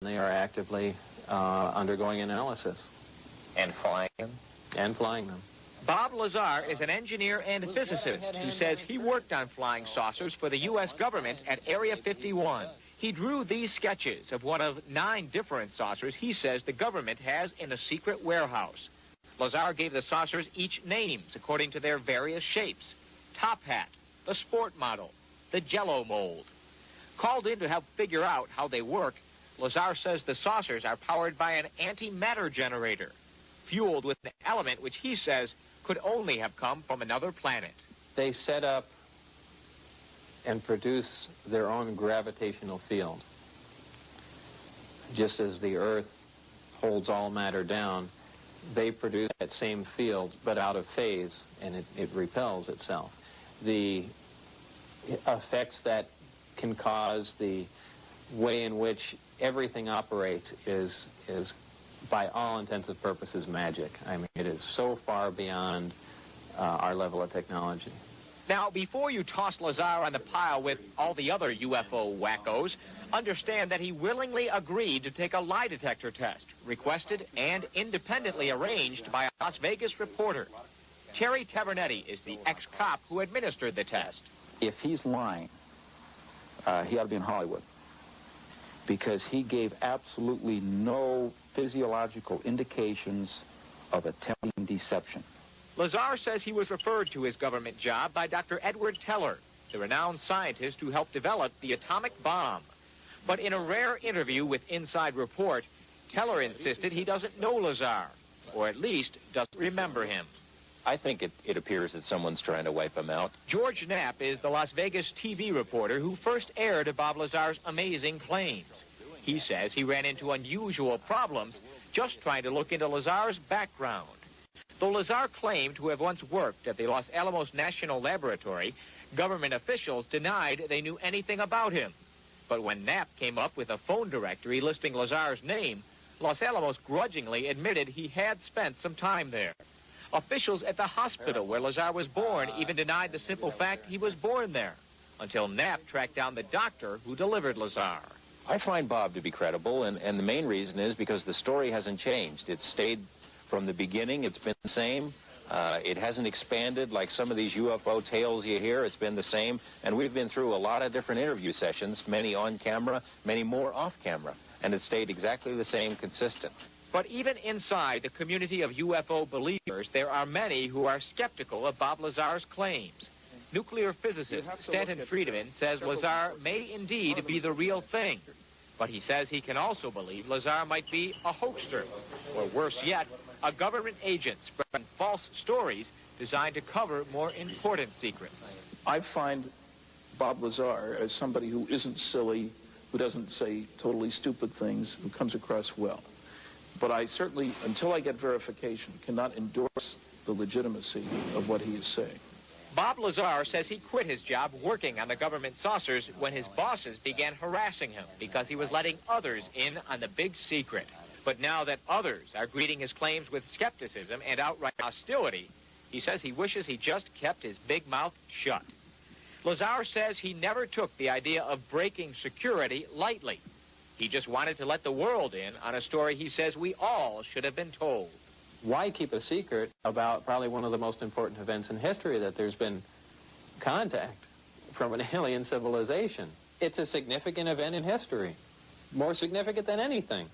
They are actively undergoing analysis. And flying them? And flying them. Bob Lazar is an engineer and physicist who says he worked on flying saucers for the U.S. government at Area 51. He drew these sketches of one of 9 different saucers he says the government has in a secret warehouse. Lazar gave the saucers each names according to their various shapes. Top Hat, the Sport Model, the Jello Mold. Called in to help figure out how they work, Lazar says the saucers are powered by an antimatter generator, fueled with an element which he says could only have come from another planet. They set up and produce their own gravitational field. Just as the Earth holds all matter down, they produce that same field, but out of phase, and it repels itself. The effects that can cause, the way in which everything operates is by all intents and purposes, magic. I mean, it is so far beyond our level of technology. Now, before you toss Lazar on the pile with all the other UFO wackos, understand that he willingly agreed to take a lie detector test, requested and independently arranged by a Las Vegas reporter. Terry Tavernetti is the ex-cop who administered the test. If he's lying, he ought to be in Hollywood, because he gave absolutely no physiological indications of attempting deception. Lazar says he was referred to his government job by Dr. Edward Teller, the renowned scientist who helped develop the atomic bomb. But in a rare interview with Inside Report, Teller insisted he doesn't know Lazar, or at least doesn't remember him. I think it appears that someone's trying to wipe him out. George Knapp is the Las Vegas TV reporter who first aired Bob Lazar's amazing claims. He says he ran into unusual problems just trying to look into Lazar's background. Though Lazar claimed to have once worked at the Los Alamos National Laboratory, government officials denied they knew anything about him. But when Knapp came up with a phone directory listing Lazar's name, Los Alamos grudgingly admitted he had spent some time there. Officials at the hospital where Lazar was born even denied the simple fact he was born there, until Knapp tracked down the doctor who delivered Lazar. I find Bob to be credible, and the main reason is because the story hasn't changed. It's stayed from the beginning. It's been the same. It hasn't expanded like some of these UFO tales you hear. It's been the same. And we've been through a lot of different interview sessions, many on camera, many more off camera. And it stayed exactly the same, consistent. But even inside the community of UFO believers, there are many who are skeptical of Bob Lazar's claims. Nuclear physicist Stanton Friedman says Lazar may indeed be the real thing. But he says he can also believe Lazar might be a hoaxer, or worse yet, a government agent spreading false stories designed to cover more important secrets. I find Bob Lazar as somebody who isn't silly, who doesn't say totally stupid things, who comes across well. But I certainly, until I get verification, cannot endorse the legitimacy of what he is saying. Bob Lazar says he quit his job working on the government saucers when his bosses began harassing him because he was letting others in on the big secret. But now that others are greeting his claims with skepticism and outright hostility, he says he wishes he just kept his big mouth shut. Lazar says he never took the idea of breaking security lightly. He just wanted to let the world in on a story he says we all should have been told. Why keep a secret about probably one of the most important events in history, that there's been contact from an alien civilization? It's a significant event in history, more significant than anything.